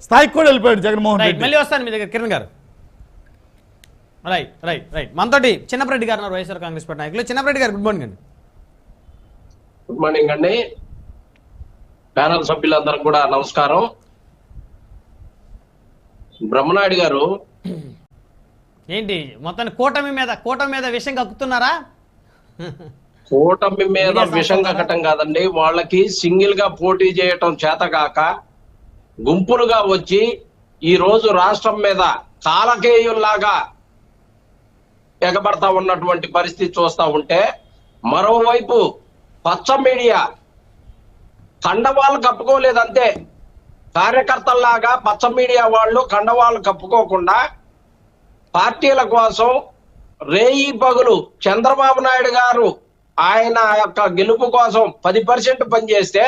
స్థాయికి కూడా వెళ్ళిపోయాడు జగన్మోహన్ రెడ్డి. మళ్ళీ వస్తాను మీ దగ్గర కిరణ్ గారు. రైట్ మనతోటి చిన్నపరెడ్డి గారు వైఎస్ఆర్ కాంగ్రెస్ పార్టీ నాయకులు. చిన్నపరెడ్డి గారు గుడ్ మార్నింగ్ అండి. గుడ్ మార్నింగ్ అండి. ప్యానల్ సభ్యులందరూ కూడా నమస్కారం. బ్రహ్మనాయుడు గారు ఏంటి మొత్తాన్ని కూటమి మీద విషయం కక్కుతున్నారా? కూటమి మీద విషం కక్కటం కాదండి, వాళ్ళకి సింగిల్ గా పోటీ చేయటం చేతకాక గుంపులుగా వచ్చి ఈ రోజు రాష్ట్రం మీద కాలకేయుల్లాగా ఎగబడతా ఉన్నటువంటి పరిస్థితి చూస్తా ఉంటే, మరోవైపు పచ్చ మీడియా కండవాళ్ళు కప్పుకోలేదంతే. కార్యకర్తల్లాగా పచ్చ మీడియా వాళ్ళు కండవాళ్ళు కప్పుకోకుండా పార్టీల కోసం రేయి పగులు చంద్రబాబు నాయుడు గారు ఆయన యొక్క గెలుపు కోసం 10% పనిచేస్తే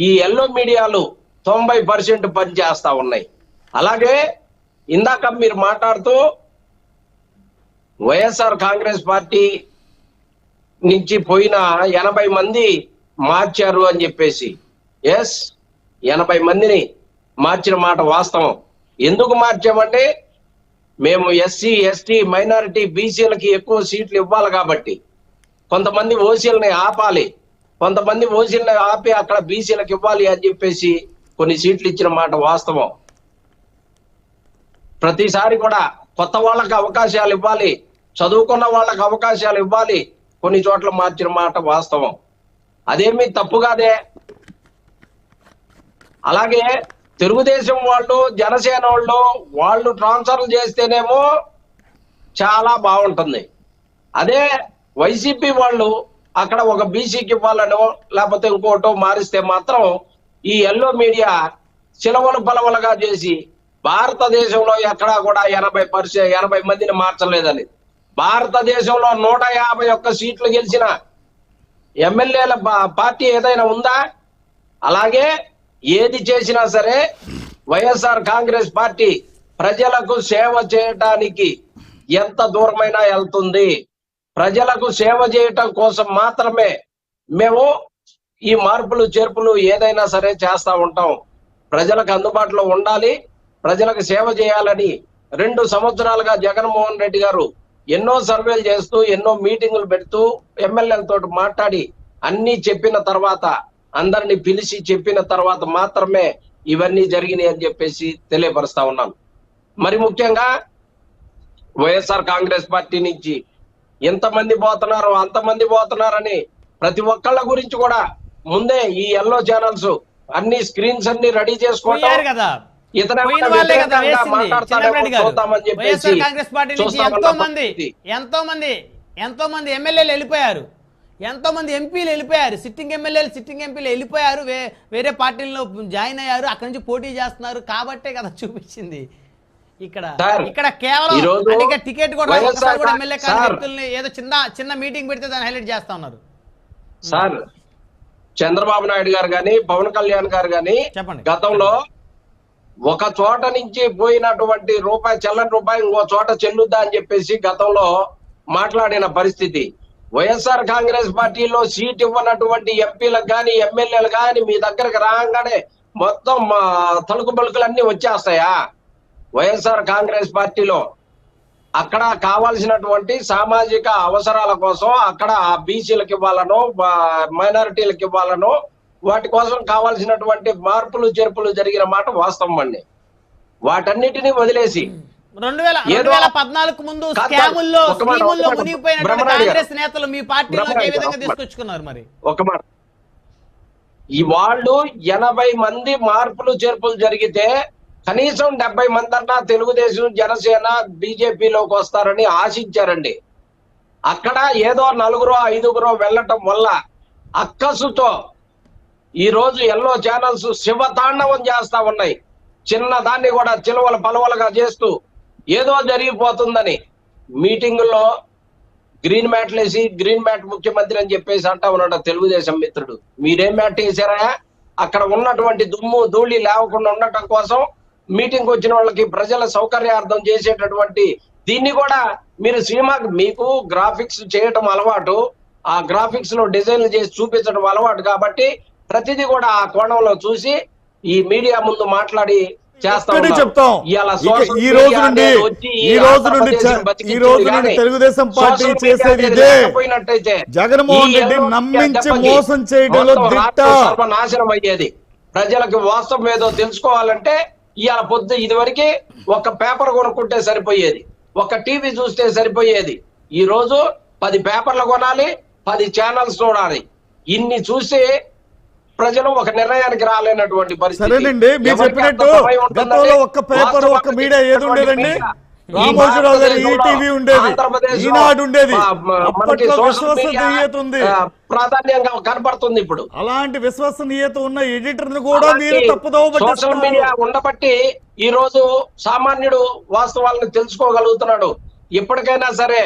ఈ ఎల్లో మీడియాలు 90% పనిచేస్తా ఉన్నాయి. అలాగే ఇందాక మీరు మాట్లాడుతూ వైఎస్ఆర్ కాంగ్రెస్ పార్టీ నుంచి పోయిన 80 మంది మార్చారు అని చెప్పేసి, ఎస్ 80 మందిని మార్చిన మాట వాస్తవం. ఎందుకు మార్చామంటే మేము ఎస్సీ ఎస్టీ మైనారిటీ బీసీలకి ఎక్కువ సీట్లు ఇవ్వాలి కాబట్టి, కొంతమంది ఓసీలని ఆపాలి, కొంతమంది ఓసీలని ఆపి అక్కడ బీసీలకు ఇవ్వాలి అని చెప్పేసి కొన్ని సీట్లు ఇచ్చిన మాట వాస్తవం. ప్రతిసారి కూడా కొత్త వాళ్ళకి అవకాశాలు ఇవ్వాలి, చదువుకున్న వాళ్ళకి అవకాశాలు ఇవ్వాలి, కొన్ని చోట్ల మార్చిన మాట వాస్తవం. అదేమీ తప్పు కాదే. అలాగే తెలుగుదేశం వాళ్ళు జనసేన వాళ్ళు ట్రాన్స్ఫర్లు చేస్తేనేమో చాలా బాగుంటుంది. అదే వైసీపీ వాళ్ళు అక్కడ ఒక బీసీకి ఇవ్వాలనో లేకపోతే ఇంకోటో మారిస్తే మాత్రం ఈ ఎల్లో మీడియా చిలవలు బలవలుగా చేసి భారతదేశంలో ఎక్కడా కూడా 80 మందిని మార్చలేదని, భారతదేశంలో 151 సీట్లు గెలిచిన ఎమ్మెల్యేల పార్టీ ఏదైనా ఉందా? అలాగే ఏది చేసినా సరే వైఎస్ఆర్ కాంగ్రెస్ పార్టీ ప్రజలకు సేవ చేయటానికి ఎంత దూరమైనా వెళ్తుంది. ప్రజలకు సేవ చేయటం కోసం మాత్రమే మేము ఈ మార్పులు చేర్పులు ఏదైనా సరే చేస్తా ఉంటాం. ప్రజలకు అందుబాటులో ఉండాలి, ప్రజలకు సేవ చేయాలని 2 సంవత్సరాలుగా జగన్మోహన్ రెడ్డి గారు ఎన్నో సర్వేలు చేస్తూ ఎన్నో మీటింగులు పెడుతూ ఎమ్మెల్యేలతో మాట్లాడి అన్ని చెప్పిన తర్వాత, అందరినీ పిలిచి చెప్పిన తర్వాత మాత్రమే ఇవన్నీ జరిగినాయి అని చెప్పేసి తెలియపరుస్తా ఉన్నాను. మరి ముఖ్యంగా వైఎస్ఆర్ కాంగ్రెస్ పార్టీ నుంచి ఎంతమంది పోతున్నారు అంతమంది పోతున్నారని ప్రతి ఒక్కళ్ళ గురించి కూడా ముందే ఈ ఎల్లో ఛానల్స్ అన్ని స్క్రీన్స్ అన్ని రెడీ చేసుకోవడం, ఎంతో మంది ఎమ్మెల్యేలు వెళ్ళిపోయారు, ఎంతో మంది ఎంపీలు వెళ్ళిపోయారు, సిట్టింగ్ ఎంపీలు వెళ్ళిపోయారు, వేరే పార్టీల్లో జాయిన్ అయ్యారు, అక్కడి నుంచి పోటీ చేస్తున్నారు. కాబట్టే కదా చూపించింది ఇక్కడ కేవలం టికెట్ కూడా ఎమ్మెల్యే వ్యక్తుల్ని ఏదో చిన్న మీటింగ్ పెడితే దాన్ని హైలైట్ చేస్తా ఉన్నారు. సార్ చంద్రబాబు నాయుడు గారు గాని పవన్ కళ్యాణ్ గారు గాని గతంలో ఒక చోట నుంచి పోయినటువంటి చెల్లని రూపాయి ఇంకో చోట చెల్లుద్దా అని చెప్పేసి గతంలో మాట్లాడిన పరిస్థితి. వైఎస్ఆర్ కాంగ్రెస్ పార్టీలో సీట్ ఇవ్వనటువంటి ఎంపీలకు కానీ ఎమ్మెల్యేలు కానీ మీ దగ్గరకు రాగానే మొత్తం తలుకు బలుకులన్నీ వచ్చేస్తాయా? వైఎస్ఆర్ కాంగ్రెస్ పార్టీలో అక్కడ కావాల్సినటువంటి సామాజిక అవసరాల కోసం అక్కడ బీసీలకు ఇవ్వాలనో మైనారిటీలకు ఇవ్వాలనో వాటి కోసం కావాల్సినటువంటి మార్పులు చేర్పులు జరిగిన మాట వాస్తవం అండి. వాటన్నిటినీ వదిలేసి 2014 ముందు స్కాముల్లో మునిగిపోయిన కాంగ్రెస్ నేతలు మీ పార్టీలో ఏ విధంగా తీసుకొచ్చుకున్నారు? మరి ఒక మాట, ఈ వాళ్ళు 80 మంది మార్పులు చేర్పులు జరిగితే కనీసం 70 మంది అన్నా తెలుగుదేశం జనసేన బీజేపీలోకి వస్తారని ఆశించారండి. అక్కడ ఏదో 4-5 వెళ్ళటం వల్ల అక్కసుతో ఈ రోజు ఎల్లో ఛానల్స్ శివతాండవం చేస్తా ఉన్నాయి. చిన్నదాన్ని కూడా చిలవల పలవలుగా చేస్తూ ఏదో జరిగిపోతుందని మీటింగుల్లో గ్రీన్ మ్యాట్లు వేసి గ్రీన్ మ్యాట్ ముఖ్యమంత్రి అని చెప్పేసి అంటా ఉన్నాడు తెలుగుదేశం మిత్రుడు. మీరేం మ్యాట్ వేసారా? అక్కడ ఉన్నటువంటి దుమ్ము ధూళి లేవకుండా ఉండటం కోసం మీటింగ్ వచ్చిన వాళ్ళకి ప్రజల సౌకర్యార్థం చేసేటటువంటి దీన్ని కూడా మీరు సినిమాకి మీకు గ్రాఫిక్స్ చేయటం అలవాటు, ఆ గ్రాఫిక్స్ లో డిజైన్లు చేసి చూపించడం అలవాటు కాబట్టి ప్రతిదీ కూడా ఆ కోణంలో చూసి ఈ మీడియా ముందు మాట్లాడి చేస్తా ఒక్కటి ఉన్నారు. చెప్తాం. ఇవాళ ఇక సోషల్ ఈ రోజు మీడియా నుండి అనేది వచ్చి ఈ రోజు నుండి ఆంధ్రప్రదేశ్ని ఈ బతికించింది రోజు నుండి కానీ తెలుగుదేశం పార్టీ సోషల్ మీడియా చేసేది అనేది ఇదే. లేకపోయినట్టయితే జగన్మోహన్ ఈ రెడ్డి ఎల్లో నమ్మించి దెబ్బకి మోసం చేయడంలో మొత్తం దిట్ట. రాష్ట్రం సర్వనాశనం అయ్యేది. ప్రజలకు వాస్తవం ఏదో తెలుసుకోవాలంటే ఇవాళ పొద్దు ఇదివరకు ఒక పేపర్ కొనుక్కుంటే సరిపోయేది, ఒక టీవీ చూస్తే సరిపోయేది. ఈ రోజు 10 పేపర్లు కొనాలి, 10 ఛానల్స్ చూడాలి. ఇన్ని చూసి ప్రజలు ఒక నిర్ణయానికి రాలేనటువంటి పరిస్థితి. సరేనండి, మీరు ఎవరికి చెప్పినట్టు అంత సమయం ఉంటుందంటే గతంలో ఒక్క పేపర్ ఒక్క మీడియా ఏది ఉండేదండి? రామోజీరావు గారి ఈటీవీ ఉండేది, ఈనాడు ఉండేది. అప్పట్లో విశ్వసనీయత ఉంది, ప్రాధాన్యంగా కనబడుతుంది. ఇప్పుడు అలాంటి విశ్వసనీయత ఉన్న ఎడిటర్ ను కూడా మీరు తప్పుదోవ సోషల్ మీడియా ఉండబట్టి ఈ రోజు సామాన్యుడు వాస్తవాలను తెలుసుకోగలుగుతున్నాడు. ఇప్పటికైనా సరే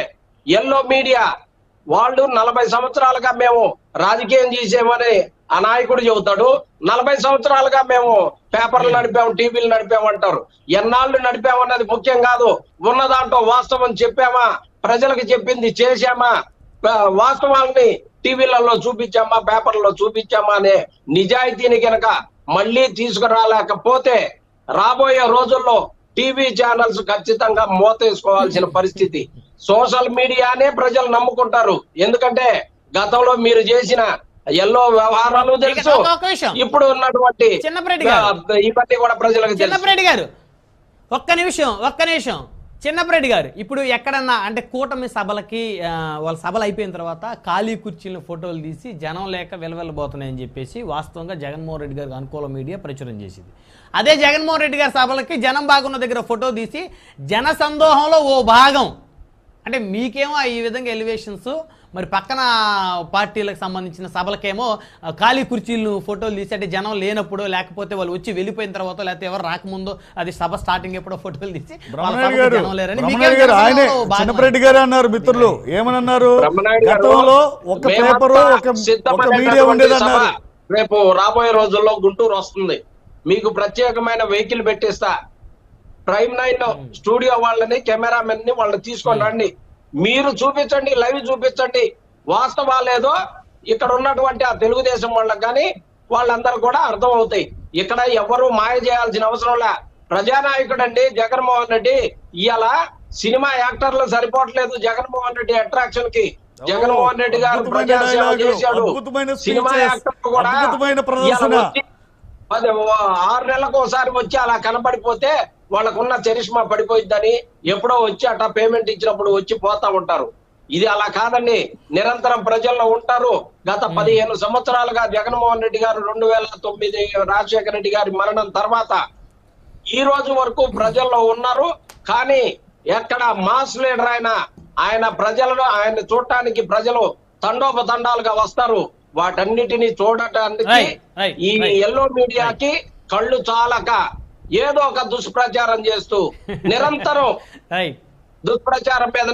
ఎల్లో మీడియా వాళ్ళు 40 సంవత్సరాలుగా మేము రాజకీయం చేసేమని ఆ నాయకుడు చెబుతాడు. 40 సంవత్సరాలుగా మేము పేపర్లు నడిపాము, టీవీలు నడిపామంటారు. ఎన్నాళ్ళు నడిపామన్నది ముఖ్యం కాదు. ఉన్న దాంట్లో వాస్తవం చెప్పామా, ప్రజలకు చెప్పింది చేశామా, వాస్తవాల్ని టీవీలలో చూపించామా, పేపర్లలో చూపించామా అనే నిజాయితీని కనుక మళ్ళీ తీసుకురాలేకపోతే రాబోయే రోజుల్లో టీవీ ఛానల్స్ ఖచ్చితంగా మోతేసుకోవాల్సిన పరిస్థితి. సోషల్ మీడియానే ప్రజలు నమ్ముకుంటారు. ఎందుకంటే గతంలో మీరు చేసిన ఎల్లో వ్యవహారాలు తెలుసు, ఒక విషయం. ఇప్పుడు ఉన్నటువంటి చిన్నపరెడ్డి గారు, ఇవన్నీ కూడా ప్రజలకు తెలుసు. చిన్నపరెడ్డి గారు ఒక్క నిమిషం చిన్నపరెడ్డి గారు, ఇప్పుడు ఎక్కడన్నా అంటే కూటమి సభలకి వాళ్ళ సభలు అయిపోయిన తర్వాత ఖాళీ కుర్చీలను ఫోటోలు తీసి జనం లేక వెలవెళ్ళబోతున్నాయని చెప్పేసి వాస్తవంగా జగన్మోహన్ రెడ్డి గారికి అనుకూల మీడియా ప్రచురం చేసింది. అదే జగన్మోహన్ రెడ్డి గారి సభలకి జనం బాగున్న దగ్గర ఫోటో తీసి జన సందోహంలో ఓ భాగం అంటే మీకేమో ఈ విధంగా ఎలివేషన్స్, మరి పక్కన పార్టీలకు సంబంధించిన సభలకేమో ఖాళీ కుర్చీలు ఫోటోలు తీసి అంటే జనం లేనప్పుడు, లేకపోతే వాళ్ళు వచ్చి వెళ్ళిపోయిన తర్వాత, లేకపోతే ఎవరు రాకముందో అది సభ స్టార్టింగ్ ఎప్పుడో ఫోటోలు తీసి ఆయనే చిన్నపరెడ్డి గారు అన్నారు. మిత్రులు ఏమన్నారు? గతంలో ఒక పేపర్ ఒక మీడియా ఉండేది అన్నారు. రేపు రాబోయే రోజుల్లో గుంటూరు వస్తుంది, మీకు ప్రత్యేకమైన వెహికల్ పెట్టిస్తా, ప్రైమ్ 9 స్టూడియో వాళ్ళని, కెమెరామెన్ ని వాళ్ళని తీసుకొని రండి, మీరు చూపించండి, లైవ్ చూపించండి. వాస్తవాలేదో ఇక్కడ ఉన్నటువంటి ఆ తెలుగుదేశం వాళ్ళకి కానీ వాళ్ళందరూ కూడా అర్థం అవుతాయి. ఇక్కడ ఎవరు మాయ చేయాల్సిన అవసరం లే. ప్రజానాయకుడు అండి జగన్మోహన్ రెడ్డి. ఇవాళ సినిమా యాక్టర్లు సరిపోవట్లేదు జగన్మోహన్ రెడ్డి అట్రాక్షన్ కి. జగన్మోహన్ రెడ్డి గారు ప్రజాసేవ చేశాడు. సినిమా యాక్టర్లు కూడా 6 నెలలకు ఒకసారి వచ్చి అలా కనబడిపోతే వాళ్ళకున్న చరిష్మా పడిపోయిద్దని ఎప్పుడో వచ్చి అట్లా పేమెంట్ ఇచ్చినప్పుడు వచ్చి పోతా ఉంటారు. ఇది అలా కాదండి, నిరంతరం ప్రజల్లో ఉంటారు. గత 15 సంవత్సరాలుగా జగన్మోహన్ రెడ్డి గారు 2009 రాజశేఖర రెడ్డి గారి మరణం తర్వాత ఈ రోజు వరకు ప్రజల్లో ఉన్నారు. కానీ ఎక్కడ మాస్ లీడర్ ఆయన ప్రజలను ఆయన చూడటానికి ప్రజలు తండోపతండాలుగా వస్తారు. వాటన్నిటిని చూడటానికి ఈ ఎల్లో మీడియాకి కళ్ళు చాలక ఏదో ఒక దుష్ప్రచారం చేస్తూ నిరంతరం దుష్ప్రచారం మీద